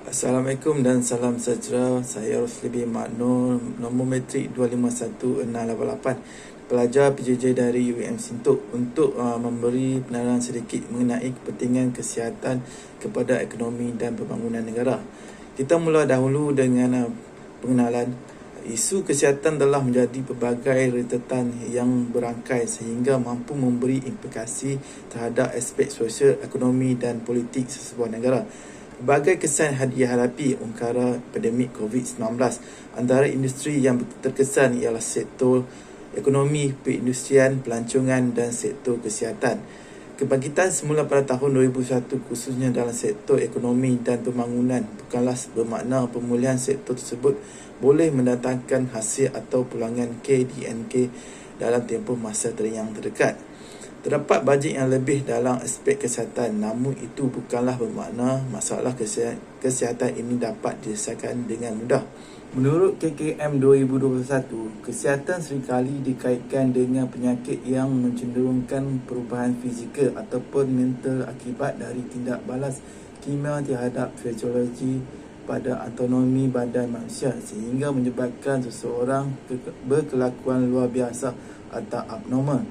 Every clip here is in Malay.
Assalamualaikum dan salam sejahtera. Saya Rosli bin Maknur, nombor metrik 251688, pelajar PJJ dari UiM Sintok, untuk memberi penerangan sedikit mengenai kepentingan kesihatan kepada ekonomi dan pembangunan negara. Kita mula dahulu dengan pengenalan. Isu kesihatan telah menjadi pelbagai rentetan yang berangkai sehingga mampu memberi implikasi terhadap aspek sosial, ekonomi dan politik sesebuah negara. Berbagai kesan dihadapi ungkara pandemik COVID-19. Antara industri yang terkesan ialah sektor ekonomi, perindustrian, pelancongan dan sektor kesihatan. Kebangkitan semula pada tahun 2001 khususnya dalam sektor ekonomi dan pembangunan bukanlah bermakna pemulihan sektor tersebut boleh mendatangkan hasil atau pulangan KDNK dalam tempoh masa yang terdekat. Terdapat bajet yang lebih dalam aspek kesihatan, namun itu bukanlah bermakna masalah kesihatan ini dapat diselesaikan dengan mudah. Menurut KKM 2021, kesihatan seringkali dikaitkan dengan penyakit yang mencenderungkan perubahan fizikal ataupun mental akibat dari tindak balas kimia terhadap fisiologi pada autonomi badan manusia sehingga menyebabkan seseorang berkelakuan luar biasa atau abnormal.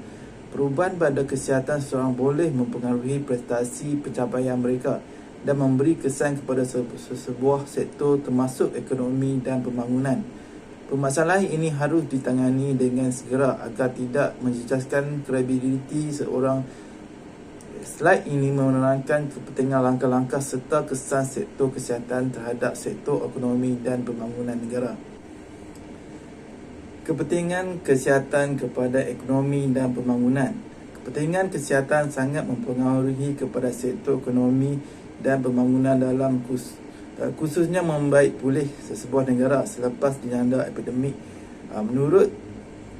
Perubahan pada kesihatan seseorang boleh mempengaruhi prestasi pencapaian mereka dan memberi kesan kepada sebuah sektor termasuk ekonomi dan pembangunan. Permasalahan ini harus ditangani dengan segera agar tidak menjejaskan kredibiliti seorang. Slide ini menerangkan kepentingan langkah-langkah serta kesan sektor kesihatan terhadap sektor ekonomi dan pembangunan negara. Kepentingan kesihatan kepada ekonomi dan pembangunan. Kepentingan kesihatan sangat mempengaruhi kepada sektor ekonomi dan pembangunan dalam khususnya membaik pulih sesebuah negara selepas dilanda epidemik. Menurut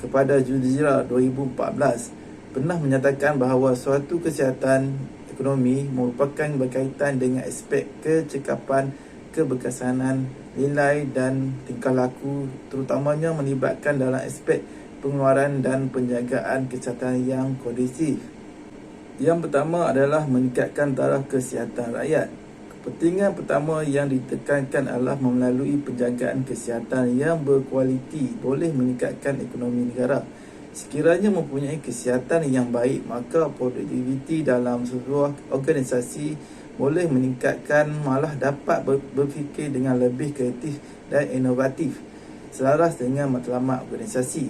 kepada Juzira 2014 pernah menyatakan bahawa suatu kesihatan ekonomi merupakan berkaitan dengan aspek kecekapan, keberkesanan, nilai dan tingkah laku, terutamanya melibatkan dalam aspek pengeluaran dan penjagaan kesihatan yang kondusif. Yang pertama adalah meningkatkan taraf kesihatan rakyat. Kepentingan pertama yang ditekankan adalah melalui penjagaan kesihatan yang berkualiti boleh meningkatkan ekonomi negara. Sekiranya mempunyai kesihatan yang baik, maka produktiviti dalam sebuah organisasi boleh meningkatkan, malah dapat berfikir dengan lebih kreatif dan inovatif selaras dengan matlamat organisasi.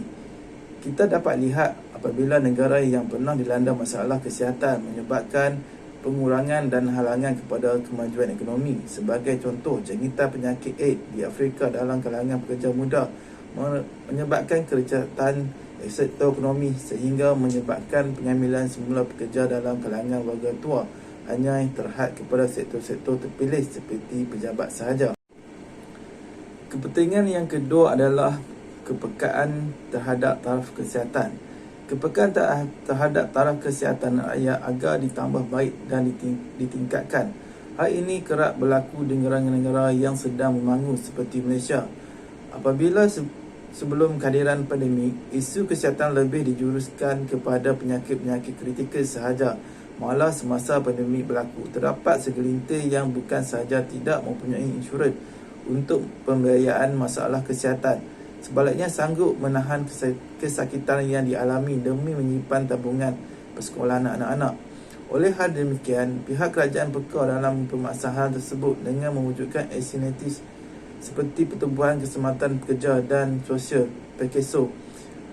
Kita dapat lihat apabila negara yang pernah dilanda masalah kesihatan menyebabkan pengurangan dan halangan kepada kemajuan ekonomi. Sebagai contoh, jangkitan penyakit AIDS di Afrika dalam kalangan pekerja muda menyebabkan kerejatan sektor ekonomi sehingga menyebabkan pengambilan semula pekerja dalam kalangan warga tua hanya terhad kepada sektor-sektor terpilih seperti pejabat sahaja. Kepentingan yang kedua adalah kepekaan terhadap taraf kesihatan. Kepekaan terhadap taraf kesihatan rakyat agar ditambah baik dan ditingkatkan. Hal ini kerap berlaku di negara-negara yang sedang membangun seperti Malaysia. Apabila sebelum kehadiran pandemik, isu kesihatan lebih dijuruskan kepada penyakit-penyakit kritikal sahaja. Malah semasa pandemik berlaku, terdapat segelintir yang bukan sahaja tidak mempunyai insurans untuk pembiayaan masalah kesihatan, sebaliknya sanggup menahan kesakitan yang dialami demi menyimpan tabungan persekolahan anak-anak. Oleh hal demikian, pihak kerajaan peka dalam permasalahan tersebut dengan mewujudkan inisiatif seperti Pertubuhan Keselamatan Pekerja dan Sosial (PKSO).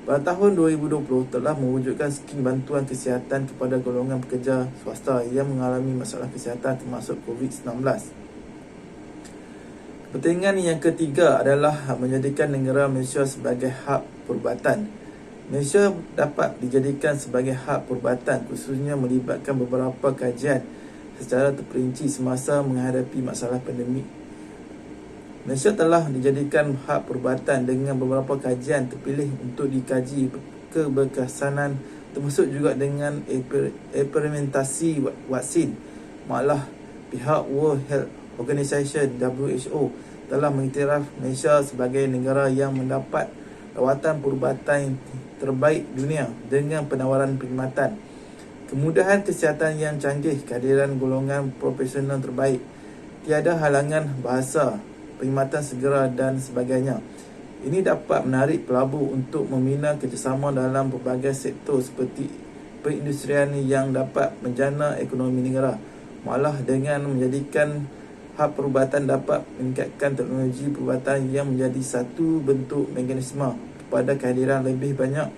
Pada tahun 2020 telah mewujudkan skim bantuan kesihatan kepada golongan pekerja swasta yang mengalami masalah kesihatan termasuk COVID-19. Kepentingan yang ketiga adalah menjadikan negara Malaysia sebagai hub perubatan. Malaysia dapat dijadikan sebagai hub perubatan khususnya melibatkan beberapa kajian secara terperinci semasa menghadapi masalah pandemik. Malaysia telah dijadikan hub perubatan dengan beberapa kajian terpilih untuk dikaji keberkesanan, termasuk juga dengan eksperimentasi vaksin. Malah pihak World Health Organization WHO telah mengiktiraf Malaysia sebagai negara yang mendapat rawatan perubatan terbaik dunia dengan penawaran perkhidmatan, kemudahan kesihatan yang canggih, kehadiran golongan profesional terbaik, tiada halangan bahasa, perkhidmatan segera dan sebagainya. Ini dapat menarik pelabur untuk membina kerjasama dalam pelbagai sektor seperti perindustrian yang dapat menjana ekonomi negara. Malah dengan menjadikan hab perubatan dapat meningkatkan teknologi perubatan yang menjadi satu bentuk mekanisme kepada kehadiran lebih banyak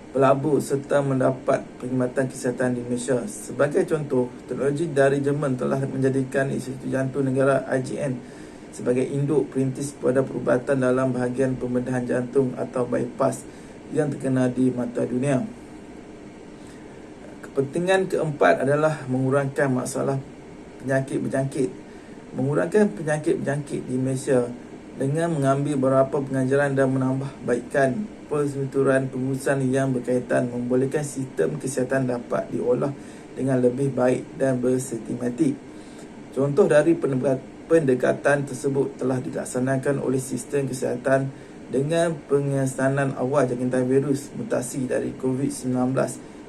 pelabur serta mendapat perkhidmatan kesihatan di Malaysia. Sebagai contoh, teknologi dari Jerman telah menjadikan Institut Jantung Negara IJN sebagai induk perintis pada perubatan dalam bahagian pembedahan jantung atau bypass yang terkenal di mata dunia. Kepentingan keempat adalah mengurangkan masalah penyakit berjangkit. Mengurangkan penyakit berjangkit di Malaysia dengan mengambil beberapa pengajaran dan menambahbaikkan pertuturan pengurusan yang berkaitan, membolehkan sistem kesihatan dapat diolah dengan lebih baik dan bersistematik. Contoh dari pendekatan tersebut telah dilaksanakan oleh sistem kesihatan dengan pengesanan awal jangkitan virus mutasi dari COVID-19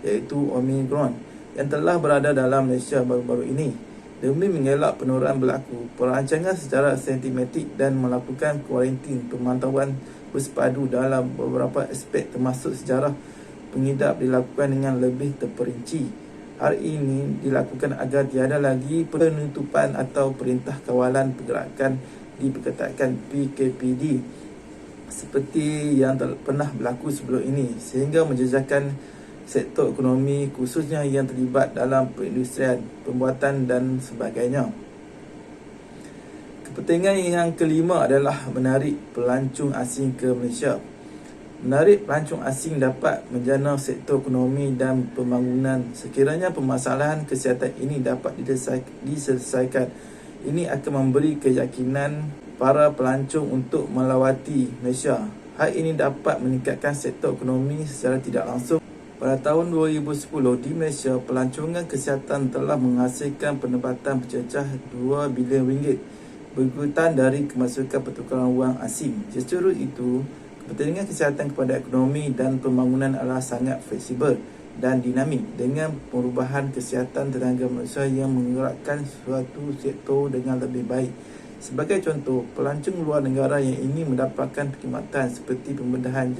iaitu Omicron yang telah berada dalam Malaysia baru-baru ini. Demi mengelak penularan berlaku, perancangan secara sistematik dan melakukan kuarantin pemantauan bersepadu dalam beberapa aspek termasuk sejarah pengidap dilakukan dengan lebih terperinci. Hal ini dilakukan agar tiada lagi penutupan atau perintah kawalan pergerakan diperketatkan PKPD seperti yang pernah berlaku sebelum ini, sehingga menjejakkan sektor ekonomi khususnya yang terlibat dalam perindustrian, pembuatan dan sebagainya. Kepentingan yang kelima adalah menarik pelancong asing ke Malaysia. Menarik pelancong asing dapat menjana sektor ekonomi dan pembangunan sekiranya permasalahan kesihatan ini dapat diselesaikan. Ini akan memberi keyakinan para pelancong untuk melawati Malaysia. Hal ini dapat meningkatkan sektor ekonomi secara tidak langsung. Pada tahun 2010 di Malaysia, pelancongan kesihatan telah menghasilkan pendapatan bercecah 2 bilion ringgit berikutan dari kemasukan pertukaran wang asing. Justru itu, kepentingan kesihatan kepada ekonomi dan pembangunan adalah sangat fleksibel dan dinamik dengan perubahan kesihatan tenaga manusia yang menggerakkan suatu sektor dengan lebih baik. Sebagai contoh, pelancong luar negara yang ingin mendapatkan perkhidmatan seperti pembedahan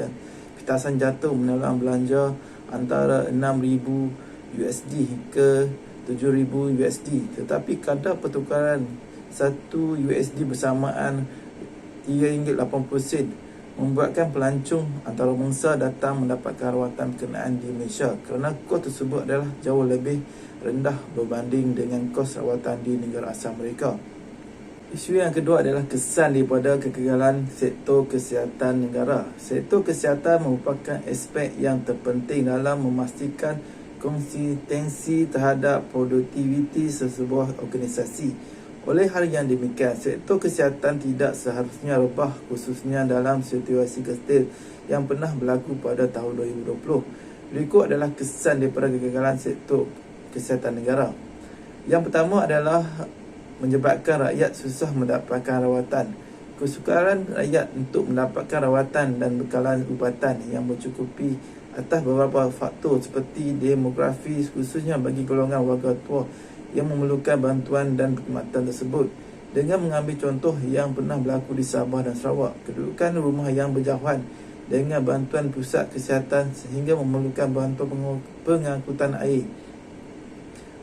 pitasan jantung menelan belanja antara 6,000 USD ke 7,000 USD, tetapi kadar pertukaran 1 USD bersamaan RM3.80 membuatkan pelancong antarabangsa datang mendapatkan rawatan berkenaan di Malaysia kerana kos tersebut adalah jauh lebih rendah berbanding dengan kos rawatan di negara asal mereka. Isu yang kedua adalah kesan daripada kegagalan sektor kesihatan negara. Sektor kesihatan merupakan aspek yang terpenting dalam memastikan konsistensi terhadap produktiviti sesebuah organisasi. Oleh hal yang demikian, sektor kesihatan tidak seharusnya rebah khususnya dalam situasi gestil yang pernah berlaku pada tahun 2020. Berikut adalah kesan daripada kegagalan sektor kesihatan negara. Yang pertama adalah menyebabkan rakyat susah mendapatkan rawatan. Kesukaran rakyat untuk mendapatkan rawatan dan bekalan ubatan yang mencukupi atas beberapa faktor seperti demografi khususnya bagi golongan warga tua yang memerlukan bantuan dan perkhidmatan tersebut. Dengan mengambil contoh yang pernah berlaku di Sabah dan Sarawak, kedudukan rumah yang berjauhan dengan bantuan pusat kesihatan sehingga memerlukan bantuan pengangkutan air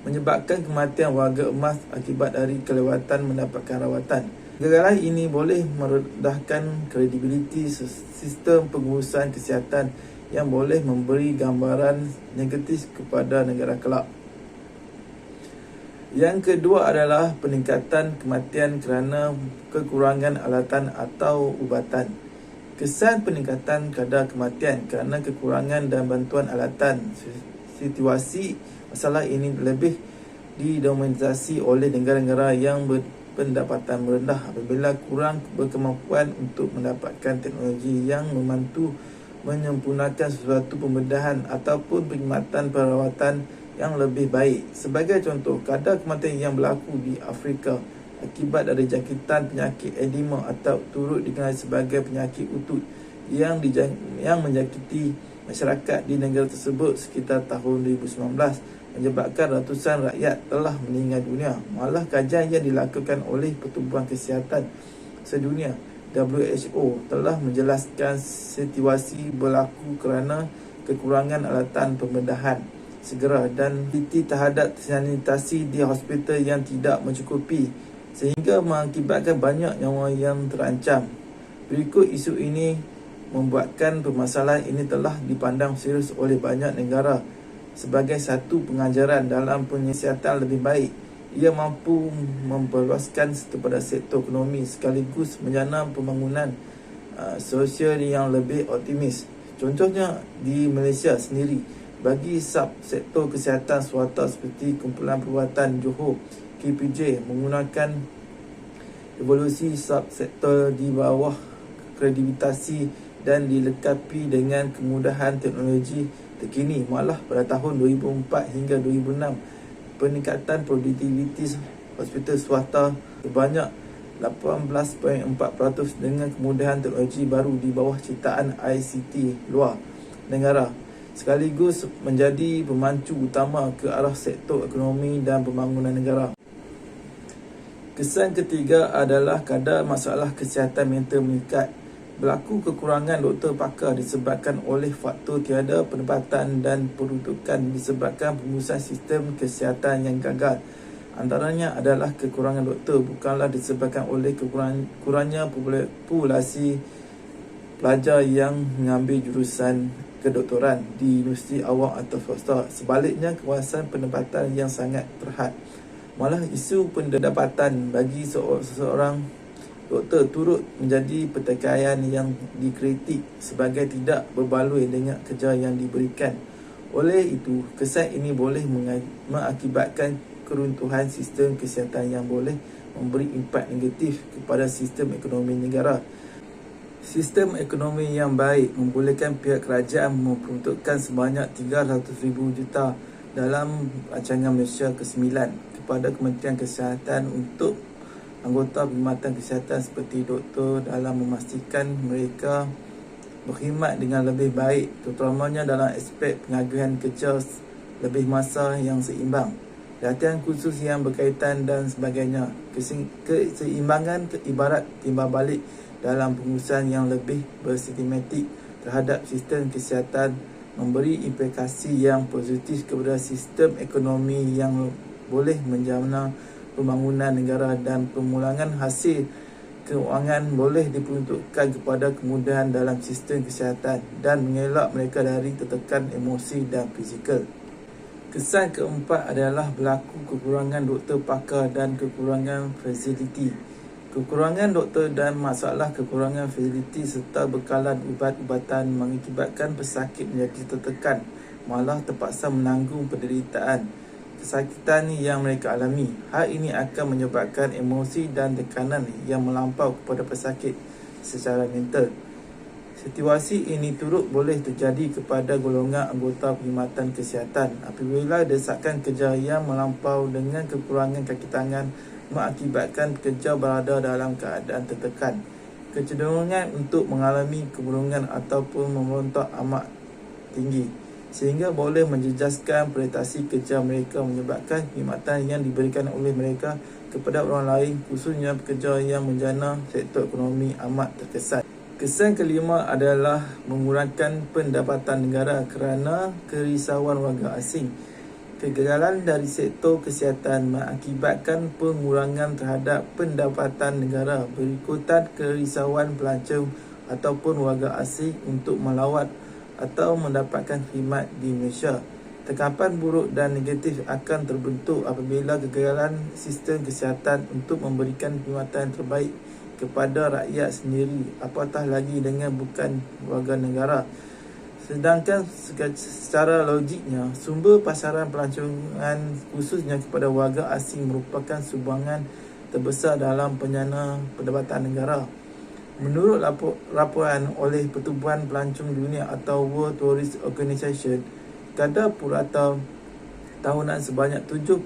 menyebabkan kematian warga emas akibat dari kelewatan mendapatkan rawatan. Kegagalan ini boleh merendahkan kredibiliti sistem pengurusan kesihatan yang boleh memberi gambaran negatif kepada negara kelak. Yang kedua adalah peningkatan kematian kerana kekurangan alatan atau ubatan. Kesan peningkatan kadar kematian kerana kekurangan dan bantuan alatan. Situasi masalah ini lebih didominasi oleh negara-negara yang berpendapatan rendah apabila kurang berkemampuan untuk mendapatkan teknologi yang membantu menyempurnakan sesuatu pembedahan ataupun perkhidmatan perawatan yang lebih baik. Sebagai contoh, kadar kematian yang berlaku di Afrika akibat dari jangkitan penyakit edema atau turut dikenali sebagai penyakit utut yang menjangkiti masyarakat di negara tersebut sekitar tahun 2019, menyebabkan ratusan rakyat telah meninggal dunia. Malah kajian yang dilakukan oleh Pertubuhan Kesihatan Sedunia WHO telah menjelaskan situasi berlaku kerana kekurangan alatan pembedahan segera dan kualiti terhadap sanitasi di hospital yang tidak mencukupi, sehingga mengakibatkan banyak nyawa yang terancam. Berikut isu ini membuatkan permasalahan ini telah dipandang serius oleh banyak negara sebagai satu pengajaran dalam penyiasatan lebih baik. Ia mampu memperluaskan kepada sektor ekonomi sekaligus menjana pembangunan sosial yang lebih optimis. Contohnya di Malaysia sendiri, bagi subsektor kesihatan swasta seperti Kumpulan Perubatan Johor KPJ menggunakan evolusi subsektor di bawah kredibilitasi dan dilengkapi dengan kemudahan teknologi terkini. Malah pada tahun 2004 hingga 2006, peningkatan produktiviti hospital swasta sebanyak 18.4% dengan kemudahan teknologi baru di bawah ciptaan ICT luar negara, sekaligus menjadi pemancu utama ke arah sektor ekonomi dan pembangunan negara. Kesan ketiga adalah kadar masalah kesihatan mental meningkat. Berlaku kekurangan doktor pakar disebabkan oleh faktor tiada pendapatan dan peruntukan disebabkan pengurusan sistem kesihatan yang gagal. Antaranya adalah kekurangan doktor bukanlah disebabkan oleh kurangnya populasi pelajar yang mengambil jurusan kedoktoran di universiti awam atau swasta. Sebaliknya, kawasan pendapatan yang sangat terhad. Malah isu pendapatan bagi seseorang doktor turut menjadi pertikaian yang dikritik sebagai tidak berbaloi dengan kerja yang diberikan. Oleh itu, kesan ini boleh mengakibatkan keruntuhan sistem kesihatan yang boleh memberi impak negatif kepada sistem ekonomi negara. Sistem ekonomi yang baik membolehkan pihak kerajaan memperuntukkan sebanyak 300,000 juta dalam rancangan Malaysia ke-9 kepada Kementerian Kesihatan untuk anggota perkhidmatan kesihatan seperti doktor dalam memastikan mereka berkhidmat dengan lebih baik, terutamanya dalam aspek pengagihan kerja lebih masa yang seimbang, latihan khusus yang berkaitan dan sebagainya. Keseimbangan ibarat timbal balik dalam pengurusan yang lebih bersistematik terhadap sistem kesihatan memberi implikasi yang positif kepada sistem ekonomi yang boleh menjana pembangunan negara dan pemulangan hasil keuangan boleh diperuntukkan kepada kemudahan dalam sistem kesihatan dan mengelak mereka dari tertekan emosi dan fizikal. Kesan keempat adalah berlaku kekurangan doktor pakar dan kekurangan fasiliti. Kekurangan doktor dan masalah kekurangan fasiliti serta bekalan ubat-ubatan mengakibatkan pesakit menjadi tertekan, malah terpaksa menanggung penderitaan kesakitan yang mereka alami. Hal ini akan menyebabkan emosi dan tekanan yang melampau kepada pesakit secara mental. Situasi ini turut boleh terjadi kepada golongan anggota perkhidmatan kesihatan apabila desakan kerja yang melampau dengan kekurangan kaki tangan mengakibatkan kerja berada dalam keadaan tertekan. Kecenderungan untuk mengalami kemurungan ataupun memberontak amat tinggi, sehingga boleh menjejaskan prestasi kerja mereka, menyebabkan khidmatan yang diberikan oleh mereka kepada orang lain, khususnya pekerja yang menjana sektor ekonomi amat terkesan. Kesan kelima adalah mengurangkan pendapatan negara kerana kerisauan warga asing. Kegagalan dari sektor kesihatan mengakibatkan pengurangan terhadap pendapatan negara berikutan kerisauan pelancong ataupun warga asing untuk melawat atau mendapatkan khidmat di Malaysia. Tekapan buruk dan negatif akan terbentuk apabila kegagalan sistem kesihatan untuk memberikan perkhidmatan terbaik kepada rakyat sendiri, apatah lagi dengan bukan warga negara. Sedangkan secara logiknya, sumber pasaran pelancongan khususnya kepada warga asing merupakan sumbangan terbesar dalam penyana pendapatan negara. Menurut laporan oleh Pertubuhan Pelancong Dunia atau World Tourist Organization, kadar purata tahunan sebanyak 7%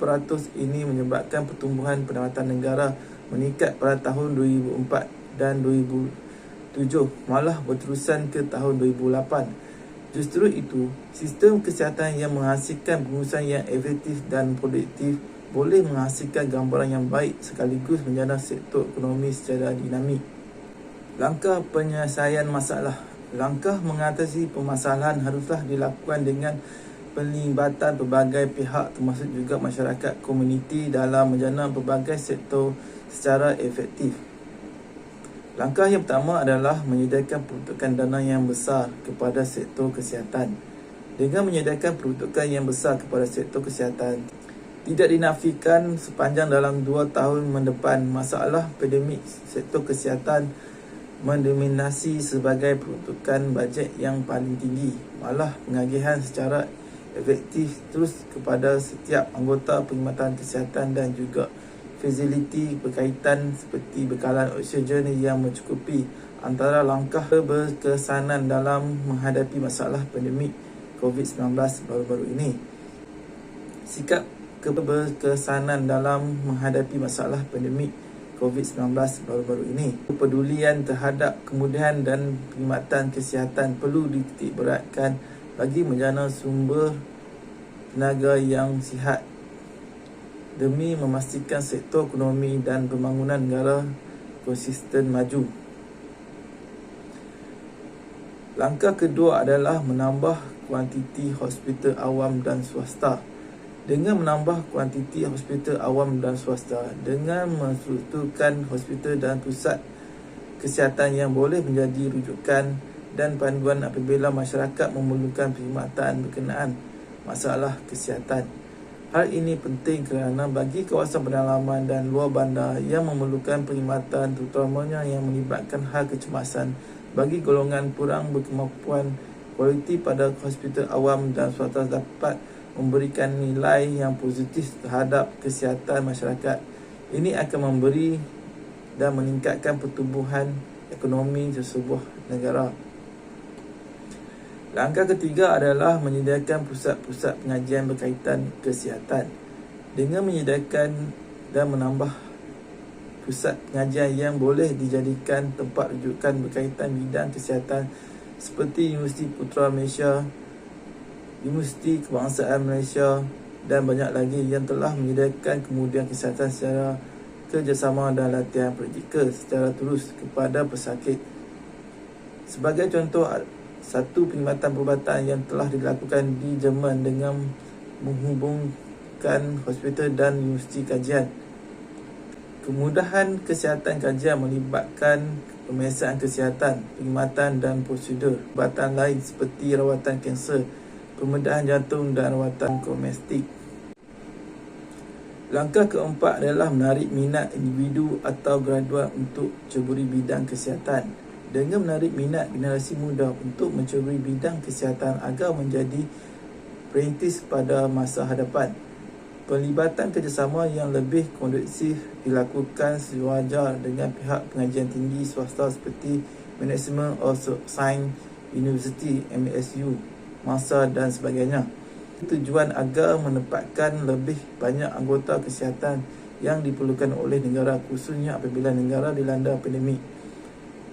ini menyebabkan pertumbuhan pendapatan negara meningkat pada tahun 2004 dan 2007, malah berterusan ke tahun 2008. Justru itu, sistem kesihatan yang menghasilkan pengurusan yang efektif dan produktif boleh menghasilkan gambaran yang baik sekaligus menjana sektor ekonomi secara dinamik. Langkah penyelesaian masalah. Langkah mengatasi permasalahan haruslah dilakukan dengan pelibatan pelbagai pihak termasuk juga masyarakat komuniti dalam menjana pelbagai sektor secara efektif. Langkah yang pertama adalah menyediakan peruntukan dana yang besar kepada sektor kesihatan. Dengan menyediakan peruntukan yang besar kepada sektor kesihatan, tidak dinafikan sepanjang dalam 2 tahun mendepan masalah pandemik sektor kesihatan mendominasi sebagai peruntukan bajet yang paling tinggi. Malah pengagihan secara efektif terus kepada setiap anggota perkhidmatan kesihatan dan juga fasiliti berkaitan seperti bekalan oksigen yang mencukupi antara langkah berkesanan dalam menghadapi masalah pandemik COVID-19 baru-baru ini. Sikap keberkesanan dalam menghadapi masalah pandemik COVID-19 baru-baru ini. Kepedulian terhadap kemudahan dan perkhidmatan kesihatan perlu dititik beratkan bagi menjana sumber tenaga yang sihat demi memastikan sektor ekonomi dan pembangunan negara konsisten maju. Langkah kedua adalah menambah kuantiti hospital awam dan swasta. Dengan menambah kuantiti hospital awam dan swasta, dengan menstrukturkan hospital dan pusat kesihatan yang boleh menjadi rujukan dan panduan apabila masyarakat memerlukan perkhidmatan berkenaan masalah kesihatan. Hal ini penting kerana bagi kawasan pedalaman dan luar bandar yang memerlukan perkhidmatan terutamanya yang melibatkan hal kecemasan bagi golongan kurang berkemampuan, kualiti pada hospital awam dan swasta dapat memberikan nilai yang positif terhadap kesihatan masyarakat. Ini akan memberi dan meningkatkan pertumbuhan ekonomi sesebuah negara. Langkah ketiga adalah menyediakan pusat-pusat pengajian berkaitan kesihatan. Dengan menyediakan dan menambah pusat pengajian yang boleh dijadikan tempat rujukan berkaitan bidang kesihatan seperti Universiti Putra Malaysia, Universiti Kebangsaan Malaysia dan banyak lagi yang telah menyediakan kemudahan kesihatan secara kerjasama dan latihan praktikal secara terus kepada pesakit. Sebagai contoh, satu perkhidmatan perubatan yang telah dilakukan di Jerman dengan menghubungkan hospital dan universiti kajian. Kemudahan kesihatan kajian melibatkan pemeriksaan kesihatan, perkhidmatan dan prosedur perubatan lain seperti rawatan kanser, pembedahan jantung dan rawatan domestik. Langkah keempat adalah menarik minat individu atau graduat untuk ceburi bidang kesihatan. Dengan menarik minat generasi muda untuk menceburi bidang kesihatan agar menjadi perintis pada masa hadapan. Pelibatan kerjasama yang lebih kondusif dilakukan sewajar dengan pihak pengajian tinggi swasta seperti Management of Science University, MSU, MASA dan sebagainya. Tujuan agar menempatkan lebih banyak anggota kesihatan yang diperlukan oleh negara khususnya apabila negara dilanda pandemik.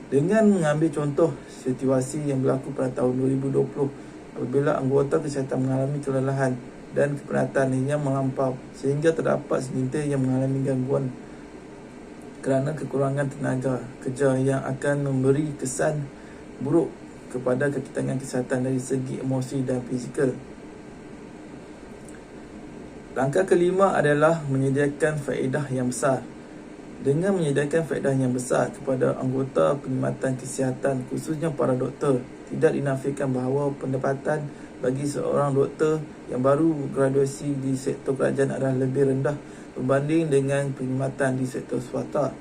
Dengan mengambil contoh situasi yang berlaku pada tahun 2020 apabila anggota kesihatan mengalami kelelahan dan kepenatan yang melampau sehingga terdapat segelintir yang mengalami gangguan kerana kekurangan tenaga kerja yang akan memberi kesan buruk kepada kekitangan kesihatan dari segi emosi dan fizikal. Langkah kelima adalah menyediakan faedah yang besar. Dengan menyediakan faedah yang besar kepada anggota perkhidmatan kesihatan khususnya para doktor, tidak dinafikan bahawa pendapatan bagi seorang doktor yang baru graduasi di sektor kerajaan adalah lebih rendah berbanding dengan perkhidmatan di sektor swasta.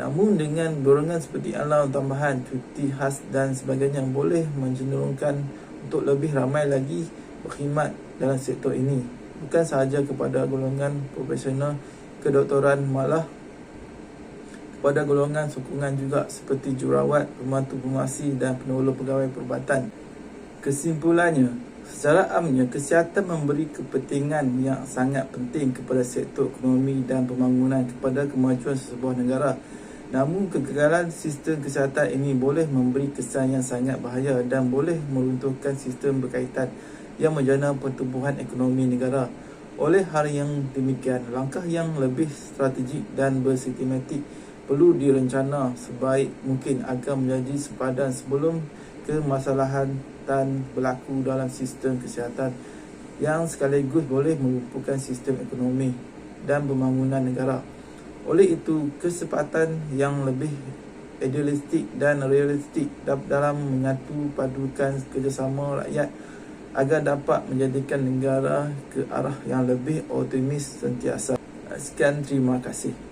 Namun dengan dorongan seperti allowance tambahan, cuti khas dan sebagainya boleh mencenderungkan untuk lebih ramai lagi berkhidmat dalam sektor ini. Bukan sahaja kepada golongan profesional kedoktoran, malah kepada golongan sokongan juga seperti jurawat, pembantu farmasi dan penolong pegawai perubatan. Kesimpulannya, secara amnya kesihatan memberi kepentingan yang sangat penting kepada sektor ekonomi dan pembangunan kepada kemajuan sebuah negara. Namun kegagalan sistem kesihatan ini boleh memberi kesan yang sangat bahaya dan boleh meruntuhkan sistem berkaitan yang menjana pertumbuhan ekonomi negara. Oleh hal yang demikian, langkah yang lebih strategik dan bersistematik perlu direncana sebaik mungkin agar menjadi sepadan sebelum kemasalahan berlaku dalam sistem kesihatan yang sekaligus boleh merupakan sistem ekonomi dan pembangunan negara. Oleh itu, kesempatan yang lebih idealistik dan realistik dalam menyatu padukan kerjasama rakyat agar dapat menjadikan negara ke arah yang lebih optimis sentiasa. Sekian, terima kasih.